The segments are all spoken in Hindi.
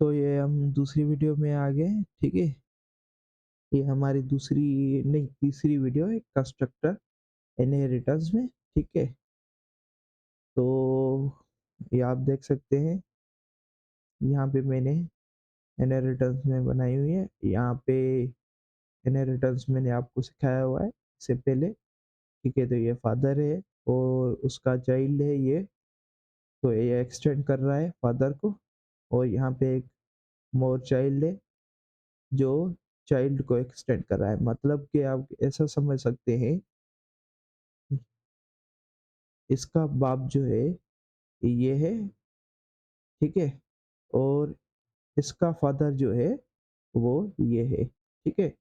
तो ये हम दूसरी वीडियो में आ गए, ठीक है? ये हमारी दूसरी नहीं तीसरी वीडियो है कंस्ट्रक्टर इनहेरिटेंस में, ठीक है? तो ये आप देख सकते हैं, यहाँ पे मैंने इनहेरिटेंस में बनाई हुई है। यहाँ पे इनहेरिटेंस मैंने आपको सिखाया हुआ है इससे पहले, ठीक है? तो ये फादर है और उसका चाइल्ड है ये, तो ये एक्सटेंड कर रहा है फादर को। और यहाँ पे एक मोर चाइल्ड है जो चाइल्ड को एक्सटेंड कर रहा है, मतलब कि आप ऐसा समझ सकते हैं, इसका बाप जो है ये है, ठीक है? और इसका फादर जो है वो ये है, ठीक है?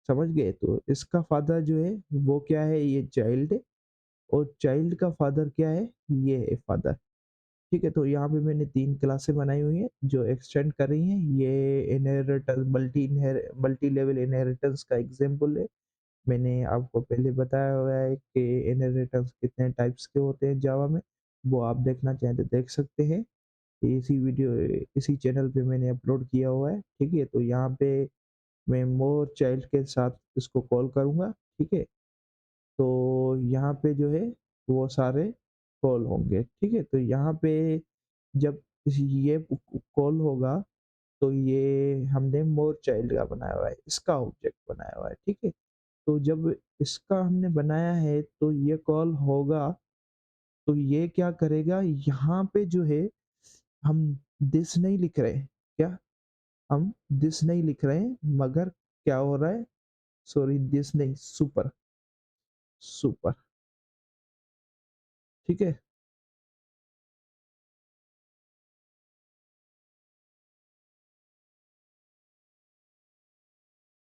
समझ गए? तो इसका फादर जो है वो क्या है, ये चाइल्ड है, और चाइल्ड का फादर क्या है, ये है फादर, ठीक है? तो यहाँ पे मैंने 3 क्लासें बनाई हुई हैं जो एक्सटेंड कर रही हैं। ये इनहेरिटेंस मल्टी लेवल इनहेरिटेंस का एग्जांपल है। मैंने आपको पहले बताया हुआ है कि इनहेरिटेंस कितने टाइप्स के होते हैं जावा में, वो आप देखना चाहें तो देख सकते हैं। इसी वीडियो इसी चैनल पे मैंने अपलोड किया हुआ है, ठीक है? तो यहाँ पे मैं मोर चाइल्ड के साथ इसको कॉल करूँगा, ठीक है? तो यहाँ पे जो है वो सारे कॉल होंगे, ठीक है? तो यहाँ पे जब ये कॉल होगा तो ये हमने मोर चाइल्ड का बनाया हुआ है, इसका ऑब्जेक्ट बनाया हुआ है, ठीक है? तो जब इसका हमने बनाया है तो ये कॉल होगा, तो ये क्या करेगा, यहाँ पे जो है हम दिस नहीं लिख रहे हैं, क्या हम दिस नहीं लिख रहे हैं, मगर क्या हो रहा है, सॉरी दिस नहीं, सुपर, सुपर, ठीक है?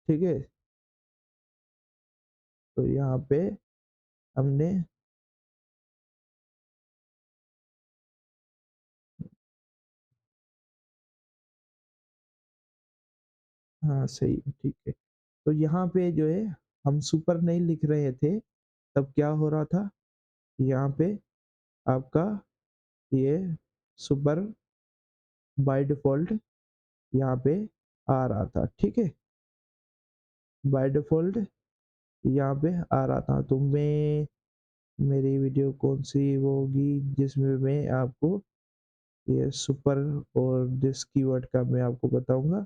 ठीक है? तो यहाँ पे हमने, हाँ सही है, ठीक है। तो यहाँ पे जो है हम सुपर नहीं लिख रहे थे, तब क्या हो रहा था, यहाँ पे आपका ये सुपर बाय डिफ़ॉल्ट यहाँ पे आ रहा था, ठीक है? बाय डिफ़ॉल्ट यहाँ पे आ रहा था, तो मैं मेरी वीडियो कौन-सी वो होगी जिसमें मैं आपको ये सुपर और दिस कीवर्ड का मैं आपको बताऊँगा।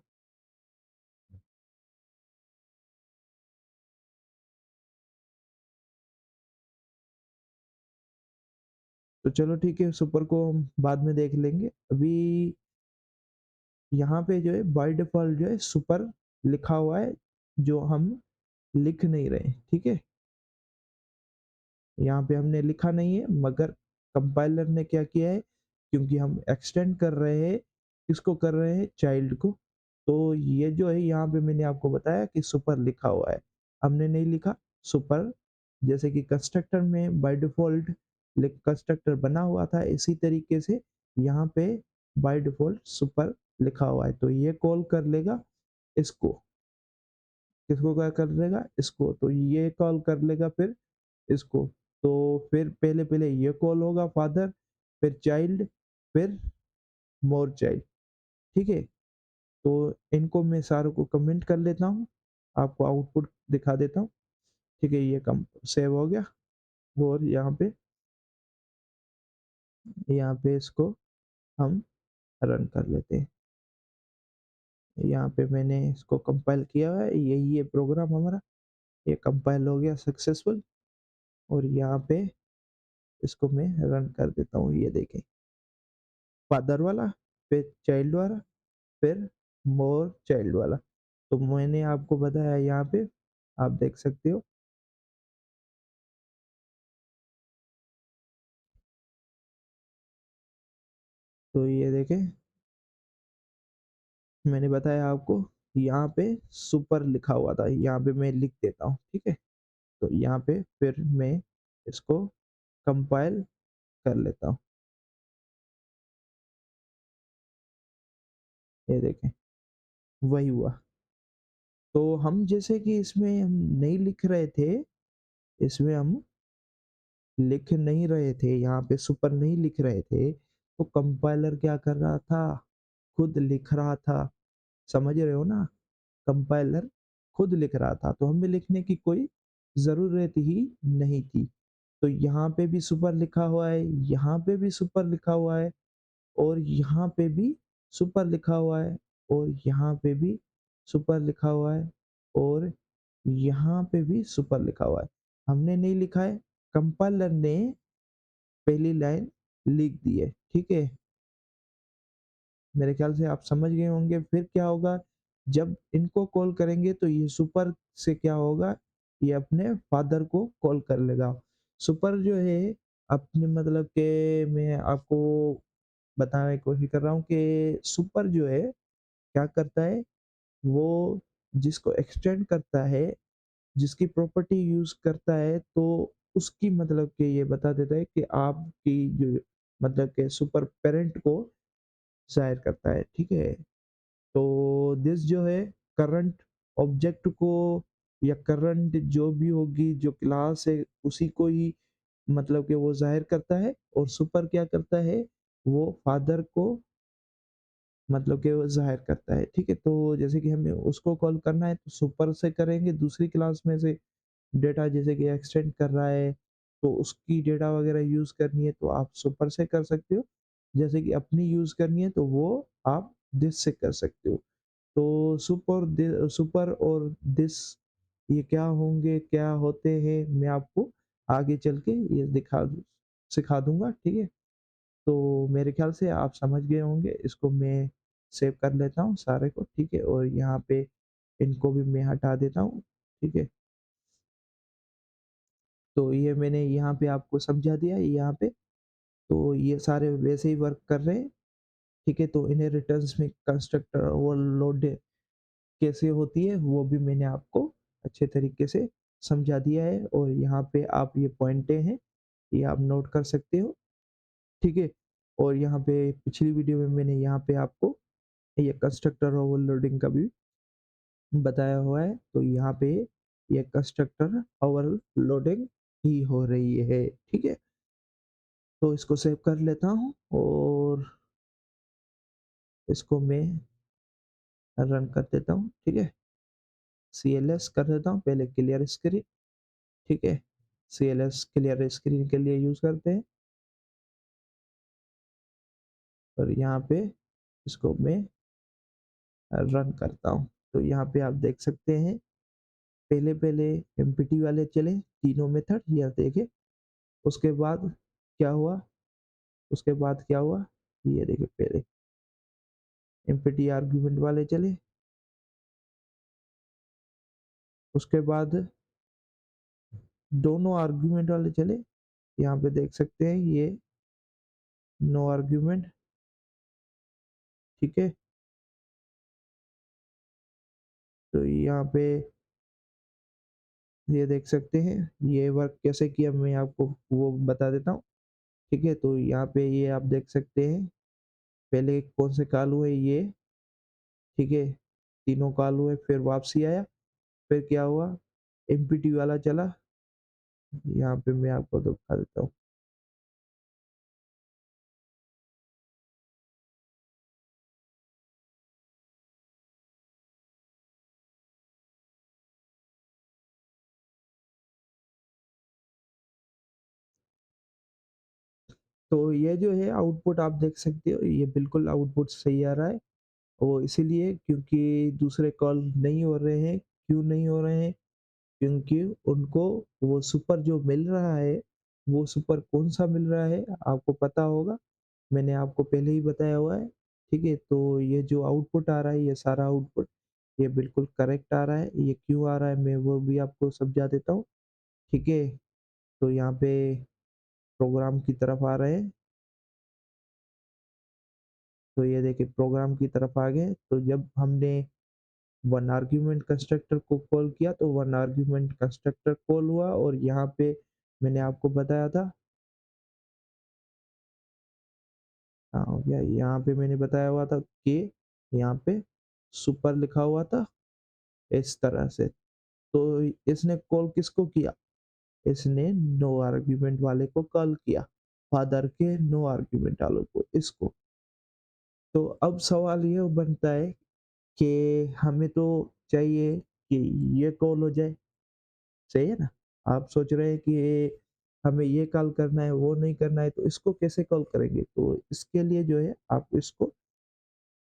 तो चलो ठीक है, सुपर को हम बाद में देख लेंगे। अभी यहाँ पे जो है बाय डिफ़ॉल्ट जो है सुपर लिखा हुआ है, जो हम लिख नहीं रहे, ठीक है? यहाँ पे हमने लिखा नहीं है, मगर कंपाइलर ने क्या किया है, क्योंकि हम एक्सटेंड कर रहे हैं, किसको कर रहे हैं, चाइल्ड को, तो ये जो है यहाँ पे मैंने आपको बताया कि सुपर लिखा हुआ है, हमने नहीं लिखा सुपर। जैसे कि कंस्ट्रक्टर में बाय डिफ़ॉल्ट कंस्ट्रक्टर बना हुआ था, इसी तरीके से यहाँ पे बाय डिफ़ॉल्ट सुपर लिखा हुआ है, तो ये कॉल कर लेगा इसको, किसको क्या कर लेगा, इसको, तो ये कॉल कर लेगा फिर इसको। तो फिर पहले-पहले ये कॉल होगा फादर, फिर चाइल्ड, फिर मोर चाइल्ड, ठीक है? तो इनको मैं सारों को कमेंट कर लेता हूँ, आपको आउटपुट दिखा देता हूँ, ठीक है? ये कम सेव हो गया, और यहाँ पे इसको हम रन कर लेते हैं। यहाँ पे मैंने इसको कंपाइल किया हुआ है, यही है प्रोग्राम हमारा, ये कंपाइल हो गया सक्सेसफुल, और यहाँ पे इसको मैं रन कर देता हूँ, ये देखें, फादर वाला, फिर चाइल्ड वाला, फिर मोर चाइल्ड वाला। तो मैंने आपको बताया यहाँ पे, आप देख सकते हो। तो ये देखें, मैंने बताया आपको, यहाँ पे सुपर लिखा हुआ था, यहाँ पे मैं लिख देता हूँ, ठीक है? तो यहाँ पे फिर मैं इसको कंपाइल कर लेता हूँ, ये देखें, वही हुआ। तो हम जैसे कि इसमें हम नहीं लिख रहे थे, इसमें हम लिख नहीं रहे थे, यहाँ पे सुपर नहीं लिख रहे थे, तो कंपाइलर क्या कर रहा था, खुद लिख रहा था, समझ रहे हो ना? कंपाइलर खुद लिख रहा था, तो हमें लिखने की कोई ज़रूरत ही नहीं थी। तो यहाँ पे भी सुपर लिखा हुआ है, यहाँ पे भी सुपर लिखा हुआ है और यहाँ पे भी सुपर लिखा हुआ है और यहाँ पे भी सुपर लिखा हुआ है और यहाँ पे भी सुपर लिखा हुआ है। हमने नहीं लिखा है, कंपाइलर ने पहली लाइन लिख दी है, ठीक है? मेरे ख्याल से आप समझ गए होंगे। फिर क्या होगा, जब इनको कॉल करेंगे तो ये सुपर से क्या होगा, ये अपने फादर को कॉल कर लेगा। सुपर जो है अपने मतलब के मैं आपको बताने की कोशिश कर रहा हूँ कि सुपर जो है क्या करता है, वो जिसको एक्सटेंड करता है, जिसकी प्रॉपर्टी यूज़ करता है, तो उसकी मतलब कि ये बता देता है कि आपकी जो मतलब के सुपर पेरेंट को ज़ाहिर करता है, ठीक है? तो दिस जो है करंट ऑब्जेक्ट को या करंट जो भी होगी जो क्लास है उसी को ही मतलब कि वो ज़ाहिर करता है और सुपर क्या करता है, वो फादर को मतलब कि वो ज़ाहिर करता है, ठीक है? तो जैसे कि हमें उसको कॉल करना है तो सुपर से करेंगे, दूसरी क्लास में से डेटा जैसे कि एक्सटेंड कर रहा है, तो उसकी डेटा वगैरह यूज़ करनी है तो आप सुपर से कर सकते हो। जैसे कि अपनी यूज़ करनी है तो वो आप दिस से कर सकते हो। तो सुपर और दिस ये क्या होंगे, क्या होते हैं, मैं आपको आगे चल के ये सिखा दूँगा, ठीक है? तो मेरे ख्याल से आप समझ गए होंगे, इसको मैं सेव कर लेता हूँ सारे को, ठीक है? और यहाँ पे इनको भी मैं हटा देता हूँ, ठीक है? तो ये मैंने यहाँ पे आपको समझा दिया है यहाँ पे, तो ये सारे वैसे ही वर्क कर रहे हैं, ठीक है? तो इनहेरिटेंस में कंस्ट्रक्टर ओवरलोड कैसे होती है, वो भी मैंने आपको अच्छे तरीके से समझा दिया है और यहाँ पे आप ये पॉइंटें हैं, ये आप नोट कर सकते हो, ठीक है? और यहाँ पे पिछली वीडियो में मैंने यहाँ पे आपको ये कंस्ट्रक्टर ओवरलोडिंग का भी बताया हुआ है, तो यहाँ पे ये कंस्ट्रक्टर ओवरलोडिंग ही हो रही है, ठीक है? तो इसको सेव कर लेता हूँ और इसको मैं रन कर देता हूँ, ठीक है? सीएलएस कर देता हूँ, पहले क्लियर स्क्रीन, ठीक है? सीएलएस क्लियर स्क्रीन के लिए यूज़ करते हैं और यहाँ पे इसको मैं रन करता हूँ। तो यहाँ पे आप देख सकते हैं, पहले-पहले एमपीटी वाले चले, तीनों मेथड ये देखिए, उसके बाद क्या हुआ, उसके बाद क्या हुआ, ये देखिए पहले एमपीटी आर्गुमेंट वाले चले, उसके बाद दोनों आर्गुमेंट वाले चले, यहाँ पे देख सकते हैं ये नो आर्गुमेंट, ठीक है? तो यहाँ पे ये देख सकते हैं, ये वर्क कैसे किया मैं आपको वो बता देता हूँ, ठीक है? तो यहाँ पे ये आप देख सकते हैं, पहले कौन से कॉल हुए ये, ठीक है? तीनों कॉल हुए, फिर वापसी आया, फिर क्या हुआ, एमपीटी वाला चला, यहाँ पे मैं आपको दिखा देता हूँ। तो ये जो है आउटपुट आप देख सकते हो, ये बिल्कुल आउटपुट सही आ रहा है, वो इसीलिए क्योंकि दूसरे कॉल नहीं हो रहे हैं, क्यों नहीं हो रहे हैं? क्योंकि उनको वो सुपर जो मिल रहा है, वो सुपर कौन-सा मिल रहा है आपको पता होगा, मैंने आपको पहले ही बताया हुआ है, ठीक है? तो ये जो आउटपुट आ रहा है, ये सारा आउटपुट ये बिल्कुल करेक्ट आ रहा है, ये क्यों आ रहा है मैं वो भी आपको समझा देता हूँ, ठीक है? तो यहाँ पे प्रोग्राम की तरफ आ रहे हैं, तो ये देखिए प्रोग्राम की तरफ आ गए, तो जब हमने वन आर्ग्यूमेंट कंस्ट्रक्टर को कॉल किया तो वन आर्ग्यूमेंट कंस्ट्रक्टर कॉल हुआ और यहाँ पे मैंने आपको बताया था, हाँ हो गया, यहाँ पे मैंने बताया हुआ था कि यहाँ पे सुपर लिखा हुआ था इस तरह से, तो इसने कॉल किसको किया, इसने नो आर्ग्यूमेंट वाले को कॉल किया, फादर के नो आर्ग्यूमेंट वालों को इसको। तो अब सवाल ये बनता है कि हमें तो चाहिए कि ये कॉल हो जाए, सही है ना? आप सोच रहे हैं कि हमें ये कॉल करना है, वो नहीं करना है, तो इसको कैसे कॉल करेंगे? तो इसके लिए जो है आप इसको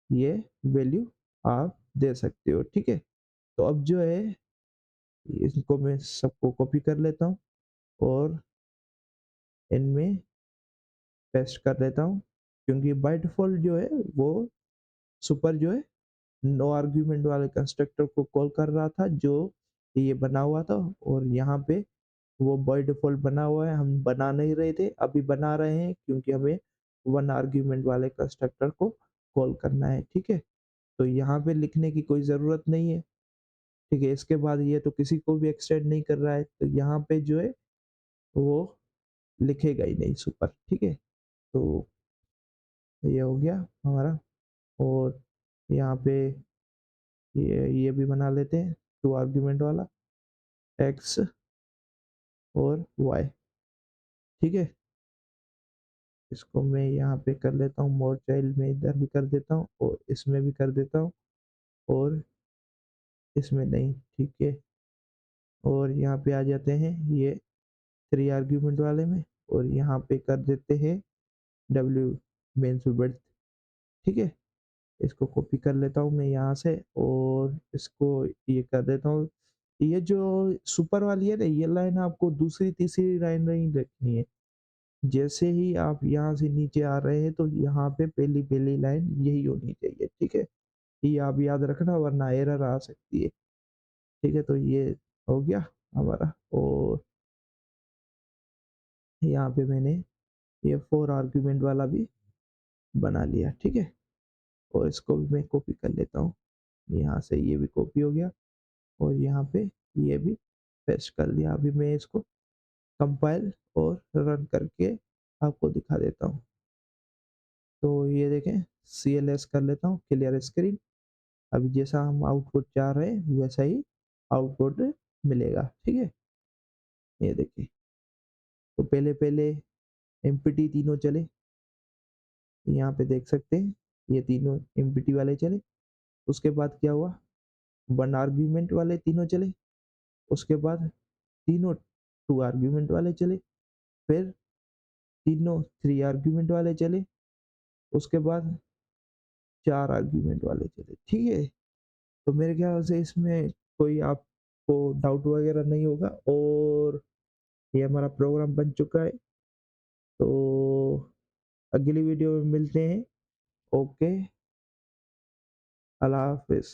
ये वैल्यू आप दे सकते हो, ठीक है? तो अब जो है इनको मैं सबको कॉपी कर लेता हूँ और इनमें पेस्ट कर देता हूँ, क्योंकि बाय डिफ़ॉल्ट जो है वो सुपर जो है नो आर्ग्यूमेंट वाले कंस्ट्रक्टर को कॉल कर रहा था जो ये बना हुआ था, और यहाँ पे वो बाय डिफ़ॉल्ट बना हुआ है, हम बना नहीं रहे थे, अभी बना रहे हैं क्योंकि हमें वन आर्ग्यूमेंट वाले कंस्ट्रक्टर को कॉल करना है, ठीक है? तो यहाँ पे लिखने की कोई ज़रूरत नहीं है, ठीक है? इसके बाद ये तो किसी को भी एक्सटेंड नहीं कर रहा है, तो यहाँ पे जो है वो लिखेगा ही नहीं सुपर, ठीक है? तो ये हो गया हमारा, और यहाँ पे ये भी बना लेते हैं टू आर्ग्यूमेंट वाला एक्स और वाई, ठीक है? इसको मैं यहाँ पे कर लेता हूँ मोर चाइल्ड में, इधर भी कर देता हूँ और इसमें भी कर देता हूँ और इसमें नहीं, ठीक है? और यहाँ पे आ जाते हैं ये थ्री आर्ग्यूमेंट वाले में, और यहाँ पे कर देते हैं डब्ल्यू मेंस विड्थ, ठीक है? इसको कॉपी कर लेता हूँ मैं यहाँ से और इसको ये कर देता हूँ। ये जो सुपर वाली है ना, ये लाइन आपको दूसरी तीसरी लाइन नहीं लिखनी है। जैसे ही आप यहाँ से नीचे आ रहे हैं तो यहाँ पे पहली पहली लाइन यही होनी चाहिए, ठीक है? ये आप याद रखना वरना एरर आ सकती है, ठीक है? तो ये हो गया हमारा, और यहाँ पे मैंने ये फोर आर्ग्यूमेंट वाला भी बना लिया, ठीक है? और इसको भी मैं कॉपी कर लेता हूँ। यहाँ से ये भी कॉपी हो गया और यहाँ पे ये भी पेस्ट कर दिया। अभी मैं इसको कंपाइल और रन करके आपको दिखा देता हूँ। तो ये देखें, CLS कर लेता हूँ क्लियर स्क्रीन। अभी जैसा हम आउटपुट चाह रहे हैं वैसा ही आउटपुट मिलेगा, ठीक है? ये देखिए, तो पहले पहले एमपीटी तीनों चले, यहाँ पे देख सकते हैं ये तीनों एमपीटी वाले चले। उसके बाद क्या हुआ, वन आर्ग्यूमेंट वाले तीनों चले, उसके बाद तीनों टू आर्ग्यूमेंट वाले चले, फिर तीनों थ्री आर्ग्यूमेंट वाले चले, उसके बाद चार आर्ग्यूमेंट वाले चले, ठीक है? तो मेरे ख्याल से इसमें कोई आपको डाउट वगैरह नहीं होगा, और ये हमारा प्रोग्राम बन चुका है। तो अगली वीडियो में मिलते हैं। ओके, अल्लाह हाफिज़।